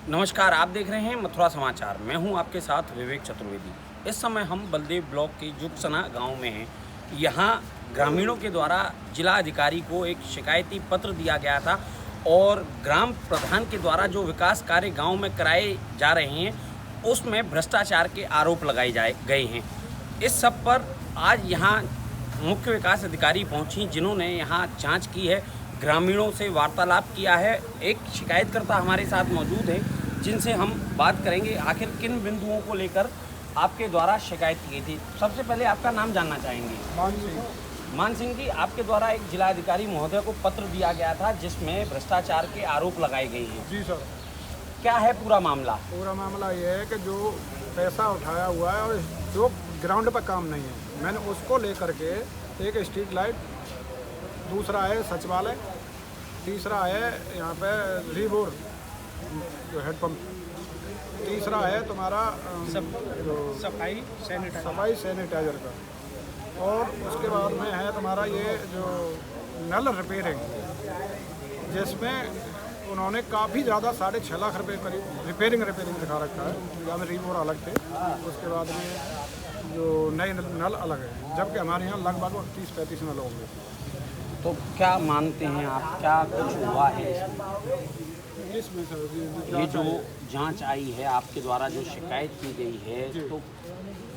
नमस्कार, आप देख रहे हैं मथुरा समाचार। मैं हूं आपके साथ विवेक चतुर्वेदी। इस समय हम बलदेव ब्लॉक के जुगसना गांव में हैं। यहां ग्रामीणों के द्वारा जिला अधिकारी को एक शिकायती पत्र दिया गया था और ग्राम प्रधान के द्वारा जो विकास कार्य गांव में कराए जा रहे हैं उसमें भ्रष्टाचार के आरोप लगाए गए हैं। इस सब पर आज यहां मुख्य विकास अधिकारी पहुंची, जिन्होंने यहां जांच की है, ग्रामीणों से वार्तालाप किया है। एक शिकायतकर्ता हमारे साथ मौजूद है जिनसे हम बात करेंगे आखिर किन बिंदुओं को लेकर आपके द्वारा शिकायत की गई थी। सबसे पहले आपका नाम जानना चाहेंगे। मान सिंह जी, आपके द्वारा एक जिला अधिकारी महोदय को पत्र दिया गया था जिसमें भ्रष्टाचार के आरोप लगाए गए हैं। जी सर। क्या है पूरा मामला? पूरा मामला ये है कि जो पैसा उठाया हुआ है और जो ग्राउंड पर काम नहीं है, मैंने उसको लेकर के एक स्ट्रीट लाइट, दूसरा है सचिवालय, तीसरा है यहाँ पे रिबोर जो हेडपम्प, तीसरा है तुम्हारा सफाई सैनिटाइजर का, और उसके बाद में है तुम्हारा ये जो नल रिपेयरिंग, जिसमें उन्होंने काफ़ी ज़्यादा 6.5 लाख रुपए करीब रिपेयरिंग दिखा रखा है। जहाँ में रिबोर अलग थे, उसके बाद में जो नए नल अलग है, जबकि हमारे यहाँ लगभग 30-35 नल होंगे। तो क्या मानते हैं आप, क्या कुछ हुआ है इसमें सर? ये जो जांच आई है, आपके द्वारा जो शिकायत की गई है, तो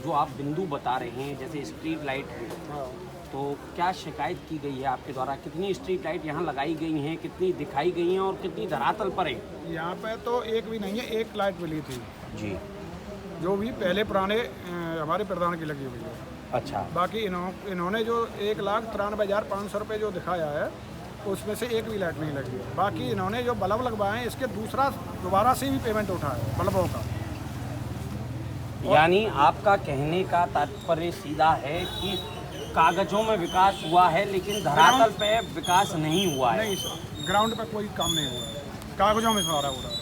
जो आप बिंदु बता रहे हैं जैसे स्ट्रीट लाइट है, तो क्या शिकायत की गई है आपके द्वारा? कितनी स्ट्रीट लाइट यहाँ लगाई गई हैं, कितनी दिखाई गई हैं और कितनी धरातल पर है? यहाँ पे तो एक भी नहीं है, एक लाइट मिली थी जी, जो भी पहले पुराने हमारे प्रधान की लगी हुई है। अच्छा। बाकी इन्होंने जो 1,93,500 रुपये जो दिखाया है, उसमें से एक भी लाइट नहीं लगी है। बाकी इन्होंने जो बल्ब लगवाए हैं, इसके दोबारा से भी पेमेंट उठाया है बल्बों का। यानी आपका कहने का तात्पर्य सीधा है कि कागजों में विकास हुआ है लेकिन धरातल पे विकास नहीं हुआ है। नहीं सर, ग्राउंड पे कोई काम नहीं हुआ है, कागजों में सारा हो रहा है।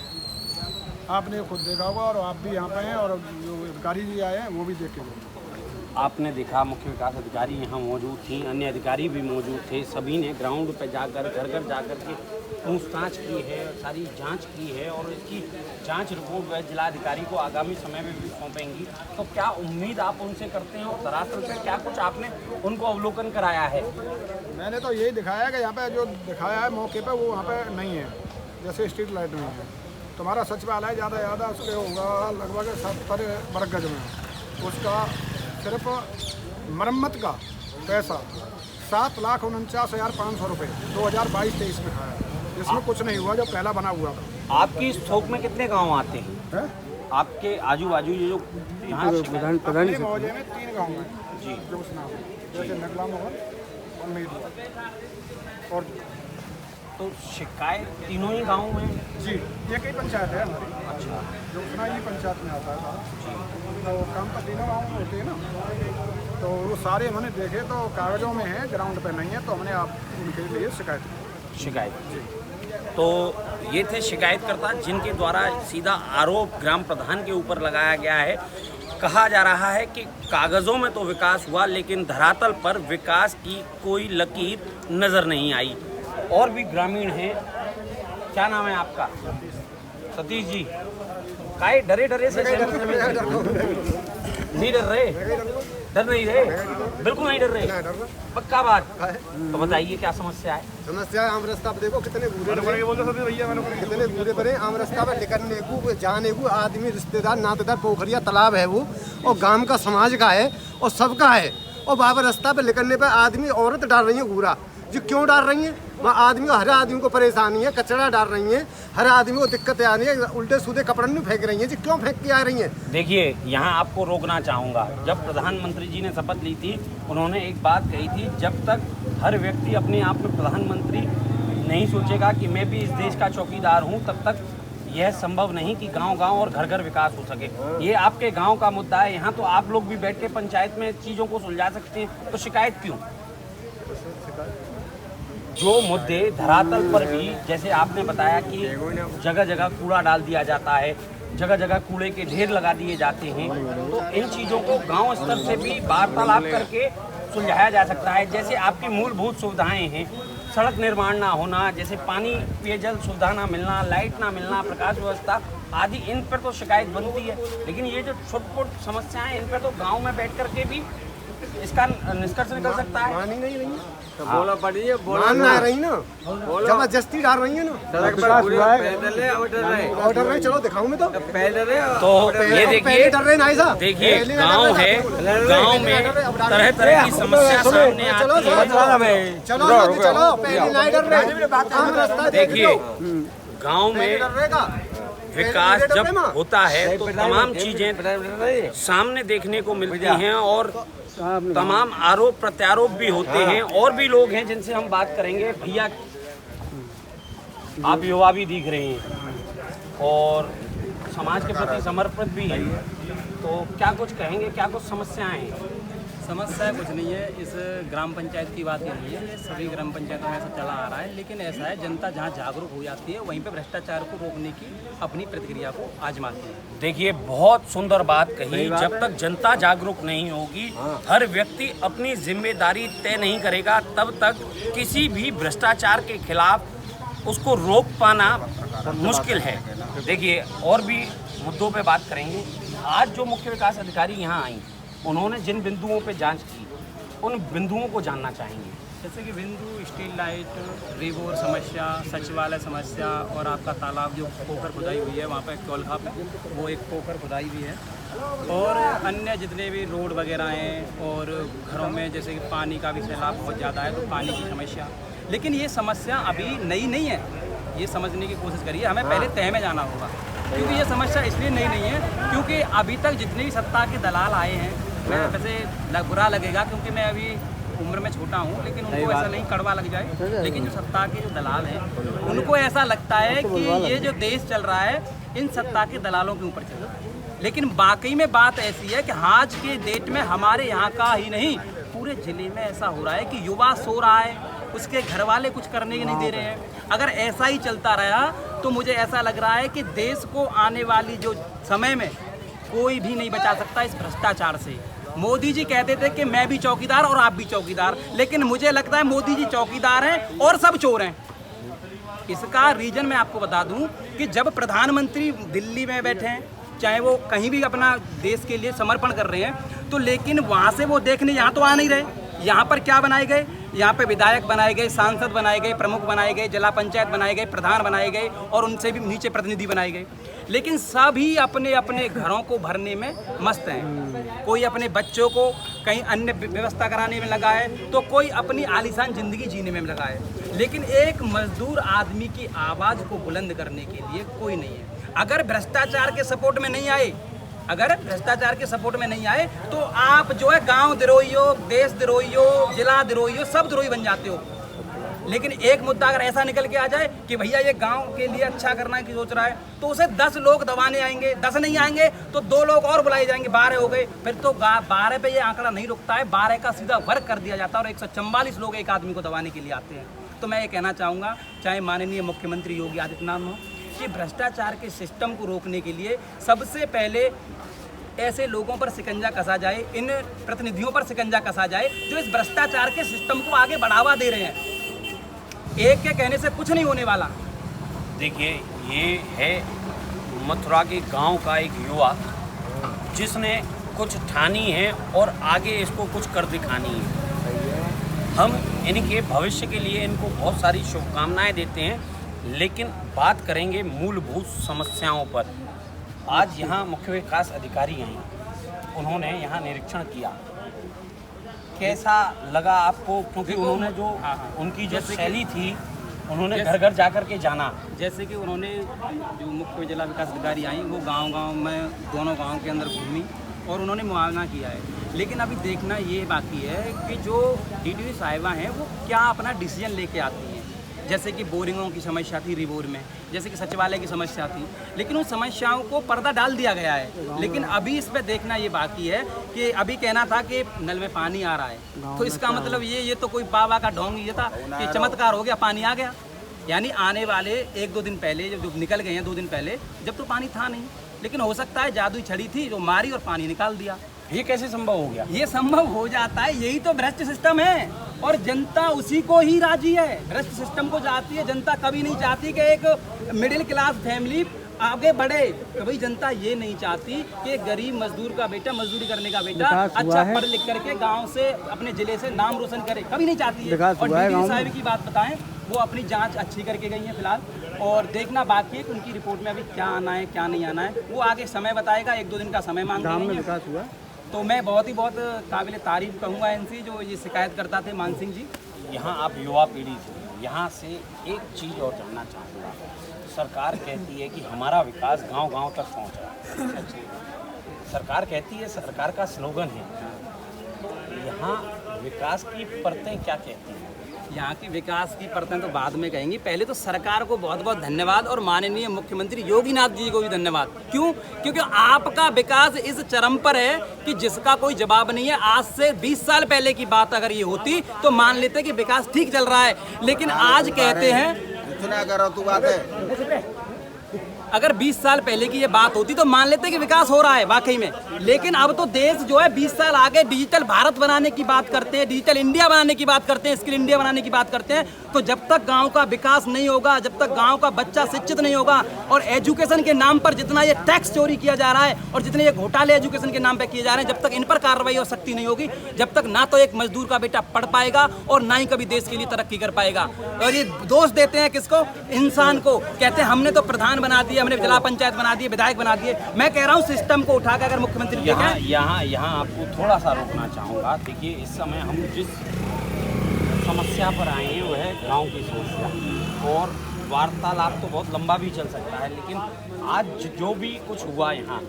आपने खुद देखा होगा और आप भी यहाँ पे हैं और जो अधिकारी जी आए हैं वो भी देखे हुए। आपने देखा, मुख्य विकास अधिकारी यहाँ मौजूद थी, अन्य अधिकारी भी मौजूद थे। सभी ने ग्राउंड पर जाकर घर घर जाकर के पूछताछ की है, सारी जांच की है और इसकी जांच रिपोर्ट वह जिलाधिकारी को आगामी समय में भी सौंपेंगी। तो क्या उम्मीद आप उनसे करते हैं और धरातल पे क्या कुछ आपने उनको अवलोकन कराया है? मैंने तो यही दिखाया कि यहाँ पे जो दिखाया है मौके पे वो वहाँ पे नहीं है। जैसे स्ट्रीट लाइट में है, तुम्हारा सचिवालय ज़्यादा उसके होगा लगभग 70 वर्ग गज में, उसका सिर्फ मरम्मत का पैसा 7,49,500 रुपये 2022-23 में आया, जिसमें कुछ नहीं हुआ जो पहला बना हुआ था। आपकी इस थोक में कितने गांव आते हैं? आपके आजू बाजू ये जो यहाँ अपने मौजे में 3 गाँव हैं जी, जोशना, जैसे नगला मोहन और मीडिया। और तो शिकायत तीनों ही गाँव में? जी, ये कई पंचायत है हमारी। अच्छा। जोशना ही पंचायत में आता है तो काम तो तीनों गाँव में होते हैं ना, तो वो सारे हमने देखे तो कागजों में है, ग्राउंड पे नहीं है, तो हमने आप उनके लिए शिकायत जी। तो ये थे शिकायतकर्ता जिनके द्वारा सीधा आरोप ग्राम प्रधान के ऊपर लगाया गया है। कहा जा रहा है कि कागजों में तो विकास हुआ लेकिन धरातल पर विकास की कोई लकीर नज़र नहीं आई। और भी ग्रामीण हैं। क्या नाम है आपका? सतीश जी। काहे डरे से नहीं डर रहे? डर नहीं रहे? बिल्कुल नहीं डर रहे? पक्का बात? तो बताइए क्या समस्या है? समस्या आम रास्ता पे देखो कितने बुरे बने आम रास्ता पे निकलने को जाने को, आदमी रिश्तेदार नातेदार पोखरिया तालाब है वो, और गांव का समाज का है और सबका है, और बाबा रास्ता पे निकलने पे आदमी औरत डाल रही है घूरा। जो क्यों डाल रही है? वहाँ आदमी हर आदमी को परेशानी है, कचरा डाल रही है, हर आदमी को दिक्कतें आ रही है, उल्टे सीधे कपड़े नहीं फेंक रही है। जी क्यों फेंक के आ रही है? देखिए, यहाँ आपको रोकना चाहूँगा। जब प्रधानमंत्री जी ने शपथ ली थी, उन्होंने एक बात कही थी, जब तक हर व्यक्ति अपने आप में प्रधानमंत्री नहीं सोचेगा कि मैं भी इस देश का चौकीदार हूँ, तब तक यह संभव नहीं कि गांव-गांव और घर-घर विकास हो सके। ये आपके गांव का मुद्दा है, यहाँ तो आप लोग भी बैठ के पंचायत में चीज़ों को सुलझा सकते हैं, तो शिकायत क्यों? जो मुद्दे धरातल पर भी, जैसे आपने बताया कि जगह जगह कूड़ा डाल दिया जाता है, जगह जगह कूड़े के ढेर लगा दिए जाते हैं, तो इन चीज़ों को गांव स्तर से भी वार्तालाप करके सुलझाया जा सकता है। जैसे आपकी मूलभूत सुविधाएं हैं, सड़क निर्माण ना होना, जैसे पानी पेयजल सुविधा ना मिलना, लाइट ना मिलना, प्रकाश व्यवस्था आदि, इन पर तो शिकायत बनती है। लेकिन ये जो छोट-मोट समस्याएं हैं, इन पर तो गांव में बैठ कर के भी इसका निष्कर्ष निकल सकता है। मान ही नहीं रही तो बोला पड़ी है, मान ना रही ना, जबरदस्ती डाल रही है ना। सड़क पर पूरे पैदल है, ऑर्डर है, ऑर्डर नहीं, चलो दिखाऊं मैं तो पैदल है। तो ये देखिए, डर रहे ना साहब, देखिए गांव है, गांव में तरह तरह की समस्या सामने आती है। चलो चलो पहले नहीं डर रहे, देखिए गांव में विकास जब होता है तो तमाम चीजें सामने देखने को मिलती हैं और तमाम आरोप प्रत्यारोप भी होते हैं। और भी लोग हैं जिनसे हम बात करेंगे। भैया, आप युवा भी दिख रहे हैं और समाज के प्रति समर्पित भी हैं, तो क्या कुछ कहेंगे, क्या कुछ समस्याएं हैं? समस्या कुछ नहीं है, इस ग्राम पंचायत की बात ही नहीं है, ये सभी ग्राम पंचायतों में ऐसा चला आ रहा है। लेकिन ऐसा है, जनता जहाँ जागरूक हो जाती है वहीं पे भ्रष्टाचार को रोकने की अपनी प्रतिक्रिया को आजमाती है। देखिए, बहुत सुंदर बात कही। जब तक जनता जागरूक नहीं होगी, हर व्यक्ति अपनी जिम्मेदारी तय नहीं करेगा, तब तक किसी भी भ्रष्टाचार के खिलाफ उसको रोक पाना मुश्किल है। देखिए, और भी मुद्दों पे बात करेंगे। आज जो मुख्य विकास अधिकारी यहाँ आई, उन्होंने जिन बिंदुओं पे जांच की, उन बिंदुओं को जानना चाहेंगे। जैसे कि बिंदु स्ट्रीट लाइट, रिवोर समस्या, सचिवालय समस्या और आपका तालाब जो पोखर खुदाई हुई है वहाँ पर चौलखा पे वो एक पोखर खुदाई भी है, और अन्य जितने भी रोड वगैरह हैं, और घरों में जैसे कि पानी का भी सैलाब बहुत ज़्यादा है तो पानी की समस्या। लेकिन ये समस्या अभी नई नहीं है, ये समझने की कोशिश करिए, हमें पहले तय में जाना होगा। क्योंकि ये समस्या इसलिए नई नहीं है क्योंकि अभी तक जितने भी सत्ता के दलाल आए हैं, मैं वैसे बुरा लगेगा क्योंकि मैं अभी उम्र में छोटा हूँ, लेकिन उनको ऐसा नहीं कड़वा लग जाए, लेकिन जो सत्ता के जो दलाल हैं उनको ऐसा लगता है कि ये जो देश चल रहा है इन सत्ता के दलालों के ऊपर चल रहा है। लेकिन वाकई में बात ऐसी है कि आज के डेट में हमारे यहाँ का ही नहीं, पूरे ज़िले में ऐसा हो रहा है कि युवा सो रहा है, उसके घर वाले कुछ करने के नहीं दे रहे हैं। अगर ऐसा ही चलता रहा तो मुझे ऐसा लग रहा है कि देश को आने वाली जो समय में कोई भी नहीं बचा सकता इस भ्रष्टाचार से। मोदी जी कहते थे कि मैं भी चौकीदार और आप भी चौकीदार, लेकिन मुझे लगता है मोदी जी चौकीदार हैं और सब चोर हैं। इसका रीजन मैं आपको बता दूं कि जब प्रधानमंत्री दिल्ली में बैठे हैं, चाहे वो कहीं भी अपना देश के लिए समर्पण कर रहे हैं, तो लेकिन वहाँ से वो देखने यहाँ तो आ नहीं रहे। यहाँ पर क्या बनाए गए? यहाँ पे विधायक बनाए गए, सांसद बनाए गए, प्रमुख बनाए गए, जिला पंचायत बनाए गए, प्रधान बनाए गए और उनसे भी नीचे प्रतिनिधि बनाए गए। लेकिन सभी अपने अपने घरों को भरने में मस्त हैं। कोई अपने बच्चों को कहीं अन्य व्यवस्था कराने में लगा है, तो कोई अपनी आलीशान ज़िंदगी जीने में लगा है। लेकिन एक मजदूर आदमी की आवाज़ को बुलंद करने के लिए कोई नहीं है। अगर भ्रष्टाचार के सपोर्ट में नहीं आए, अगर भ्रष्टाचार के सपोर्ट में नहीं आए तो आप जो है गांव द्रोही हो, देश द्रोही हो, जिला द्रोही हो, सब द्रोही बन जाते हो। लेकिन एक मुद्दा अगर ऐसा निकल के आ जाए कि भैया ये गांव के लिए अच्छा करना की सोच रहा है, तो उसे 10 लोग दबाने आएंगे, 10 नहीं आएंगे तो 2 लोग और बुलाए जाएंगे, 12 हो गए। फिर तो 12 पे ये आंकड़ा नहीं रुकता है, 12 का सीधा वर्ग कर दिया जाता है और 144 लोग एक आदमी को दबाने के लिए आते हैं। तो मैं ये कहना चाहूँगा, चाहे माननीय मुख्यमंत्री योगी आदित्यनाथ हो, कि भ्रष्टाचार के सिस्टम को रोकने के लिए सबसे पहले ऐसे लोगों पर शिकंजा कसा जाए, इन प्रतिनिधियों पर शिकंजा कसा जाए जो इस भ्रष्टाचार के सिस्टम को आगे बढ़ावा दे रहे हैं। एक के कहने से कुछ नहीं होने वाला। देखिए, ये है मथुरा के गांव का एक युवा जिसने कुछ ठानी है और आगे इसको कुछ कर दिखानी है। हम इनके भविष्य के लिए इनको बहुत सारी शुभकामनाएं देते हैं, लेकिन बात करेंगे मूलभूत समस्याओं पर। आज यहाँ मुख्य विकास अधिकारी हैं, उन्होंने यहाँ निरीक्षण किया, कैसा लगा आपको? क्योंकि उन्होंने जो उनकी जो शैली थी, उन्होंने घर घर जाकर के जाना। जैसे कि उन्होंने जो मुख्य जिला विकास अधिकारी आई, वो गांव-गांव में दोनों गांव के अंदर घूमी और उन्होंने मुआयना किया है। लेकिन अभी देखना ये बाकी है कि जो डीडीओ साहिबा हैं वो क्या अपना डिसीजन लेके आती हैं। जैसे कि बोरिंगों की समस्या थी रिवोर में, जैसे कि सचिवालय की समस्या थी, लेकिन उन समस्याओं को पर्दा डाल दिया गया है। लेकिन अभी इस पर देखना ये बाकी है कि अभी कहना था कि नल में पानी आ रहा है, तो इसका मतलब ये तो कोई बाबा का ढोंग ये था कि चमत्कार हो गया, पानी आ गया। यानी आने वाले 1-2 दिन पहले जो निकल गए हैं, 2 दिन पहले जब तो पानी था नहीं, लेकिन हो सकता है जादुई छड़ी थी जो मारी और पानी निकाल दिया। ये कैसे संभव हो गया? ये संभव हो जाता है, यही तो भ्रष्ट सिस्टम है और जनता उसी को ही राजी है। भ्रष्ट सिस्टम को चाहती है जनता, कभी नहीं चाहती कि एक मिडिल क्लास फैमिली आगे बढ़े। कभी जनता ये नहीं चाहती कि एक गरीब मजदूर का बेटा, मजदूरी करने का बेटा अच्छा पढ़ लिख करके गांव से, अपने जिले से नाम रोशन करे, कभी नहीं चाहती है। और डीडी साहब की बात बताएं, वो अपनी जांच अच्छी करके गई हैं फिलहाल, और देखना बाकी है कि उनकी रिपोर्ट में अभी क्या आना है क्या नहीं आना है, वो आगे समय बताएगा। 1-2 दिन का समय मांग रही है। तो मैं बहुत काबिल तारीफ कहूँगा इनसे, जो ये शिकायत करता थे मान सिंह जी। यहाँ आप युवा पीढ़ी से, यहाँ से एक चीज़ और जानना चाहूँगा। सरकार कहती है कि हमारा विकास गांव-गांव तक पहुँच रहा है। सरकार कहती है, सरकार का स्लोगन है। यहाँ विकास की परतें क्या कहती हैं? यहाँ की विकास की परतें तो बाद में कहेंगी, पहले तो सरकार को बहुत बहुत धन्यवाद और माननीय मुख्यमंत्री योगीनाथ जी को भी धन्यवाद। क्यों? क्योंकि आपका विकास इस चरम पर है कि जिसका कोई जवाब नहीं है। आज से 20 साल पहले की बात अगर ये होती तो मान लेते कि विकास ठीक चल रहा है, लेकिन आज कहते हैं करो तू बात है। अगर 20 साल पहले की ये बात होती तो मान लेते कि विकास हो रहा है वाकई में, लेकिन अब तो देश जो है 20 साल आगे डिजिटल भारत बनाने की बात करते हैं, डिजिटल इंडिया बनाने की बात करते हैं, स्किल इंडिया बनाने की बात करते हैं। तो जब तक गांव का विकास नहीं होगा, जब तक गांव का बच्चा शिक्षित नहीं होगा, और एजुकेशन के नाम पर जितना ये टैक्स चोरी किया जा रहा है और जितने ये घोटाले एजुकेशन के नाम पर किए जा रहे हैं, जब तक इन पर कार्रवाई और सख्ती नहीं होगी, जब तक ना तो एक मजदूर का बेटा पढ़ पाएगा और ना ही कभी देश के लिए तरक्की कर पाएगा। और ये दोष देते हैं किसको? इंसान को। कहते हैं हमने तो प्रधान बना दिए, हमने जिला पंचायत बना दिए, विधायक बना दिए। मैं कह रहा हूँ सिस्टम को उठाकर अगर मुख्यमंत्री यहाँ आपको थोड़ा सा रोकना चाहूँगा। देखिए, इस समय हम जिस समस्या पर आए हैं वह है गांव की समस्या, और वार्तालाप तो बहुत लंबा भी चल सकता है, लेकिन आज जो भी कुछ हुआ यहाँ,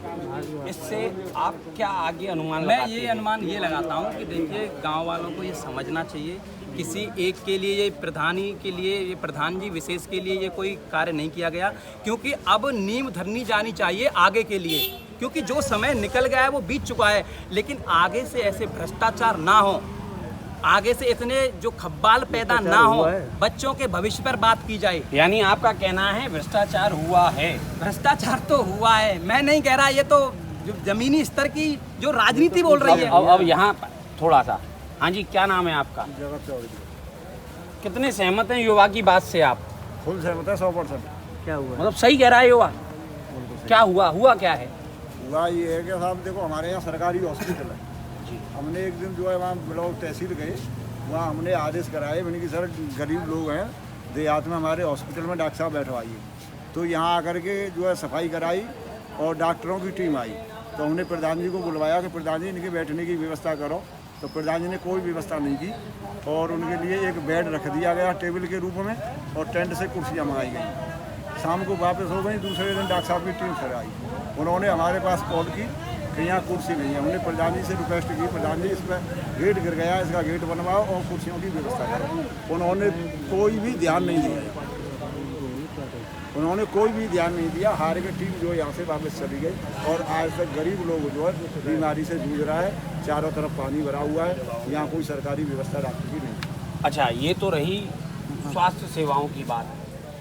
इससे आप क्या आगे अनुमान लगाते हैं? मैं ये अनुमान ये लगाता हूँ कि देखिए, गांव वालों को ये समझना चाहिए, किसी एक के लिए, ये प्रधानी के लिए, ये प्रधान जी विशेष के लिए ये कोई कार्य नहीं किया गया, क्योंकि अब नींव धरनी जानी चाहिए आगे के लिए, क्योंकि जो समय निकल गया है वो बीत चुका है। लेकिन आगे से ऐसे भ्रष्टाचार ना हो, आगे से इतने जो खब्बाल पैदा ना हो, बच्चों के भविष्य पर बात की जाए। यानी आपका कहना है भ्रष्टाचार हुआ है? भ्रष्टाचार तो हुआ है, मैं नहीं कह रहा, ये तो जो जमीनी स्तर की जो राजनीति बोल रही है। अब यहाँ थोड़ा सा, हाँ जी, क्या नाम है आपका? कितने सहमत हैं युवा की बात से आप? फुल सहमत है, 100%। क्या हुआ? मतलब सही कह रहा है युवा? क्या हुआ क्या है? हुआ ये है कि साहब देखो, हमारे यहाँ सरकारी हॉस्पिटल है। हमने एक दिन जो है वहाँ ब्लॉक तहसील गए, वहाँ हमने आदेश कराए, मैंने कि सर गरीब लोग हैं देहात में, हमारे हॉस्पिटल में डॉक्टर साहब बैठवाइए। तो यहाँ आकर के जो है सफाई कराई और डॉक्टरों की टीम आई, तो हमने प्रधान जी को बुलवाया कि प्रधान जी इनके बैठने की व्यवस्था करो। तो प्रधान जी ने कोई व्यवस्था नहीं की, और उनके लिए एक बेड रख दिया गया टेबल के रूप में, और टेंट से कुर्सियाँ मंगाई गई। शाम को वापस हो गई, दूसरे दिन डॉक्टर साहब की टीम फिर आई, उन्होंने हमारे पास कॉल की कि यहाँ कुर्सी नहीं है। हमने प्रधान जी से रिक्वेस्ट की, प्रधान जी इसमें गेट गिर गया, इसका गेट बनवाओ और कुर्सियों की व्यवस्था करो। उन्होंने कोई भी ध्यान नहीं दिया, उन्होंने कोई भी ध्यान नहीं दिया। हार के टीम जो यहाँ से वापस चली गई, और आज तक गरीब लोग जो है बीमारी से जूझ रहा है, चारों तरफ पानी भरा हुआ है, यहाँ कोई सरकारी व्यवस्था डॉक्टर की नहीं। अच्छा, ये तो रही स्वास्थ्य सेवाओं की बात।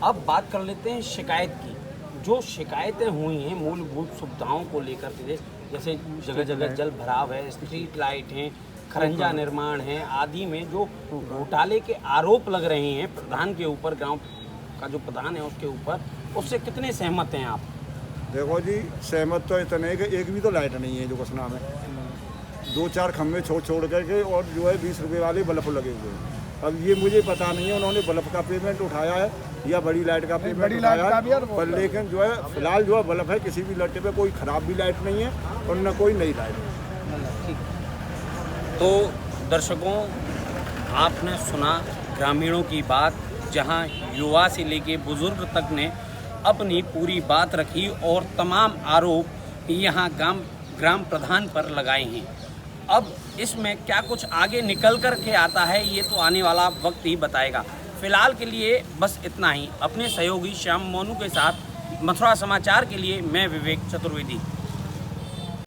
अब बात कर लेते हैं शिकायत की। जो शिकायतें हुई हैं मूलभूत सुविधाओं को लेकर के, जैसे जगह जगह जल भराव है, स्ट्रीट लाइट हैं, खरंजा निर्माण है आदि में जो घोटाले के आरोप लग रहे हैं प्रधान के ऊपर, गांव का जो प्रधान है उसके ऊपर, उससे कितने सहमत हैं आप? देखो जी, सहमत तो इतने है कि एक भी तो लाइट नहीं है जो कसना में, 2-4 खम्भे छोड़ करके, और जो है 20 रुपये वाले बल्ब लगे हुए हैं। अब ये मुझे पता नहीं है उन्होंने बल्ब का पेमेंट उठाया है या बड़ी लाइट का पेमेंट उठाया है, पर लेकिन जो है फिलहाल जो है बल्ब है, किसी भी लट्टे पे कोई ख़राब भी लाइट नहीं है और न कोई नई लाइट। तो दर्शकों, आपने सुना ग्रामीणों की बात, जहां युवा से लेके बुजुर्ग तक ने अपनी पूरी बात रखी और तमाम आरोप यहां ग्राम प्रधान पर लगाए हैं। अब इसमें क्या कुछ आगे निकल कर के आता है, ये तो आने वाला वक्त ही बताएगा। फिलहाल के लिए बस इतना ही। अपने सहयोगी श्याम मोनू के साथ मथुरा समाचार के लिए मैं विवेक चतुर्वेदी।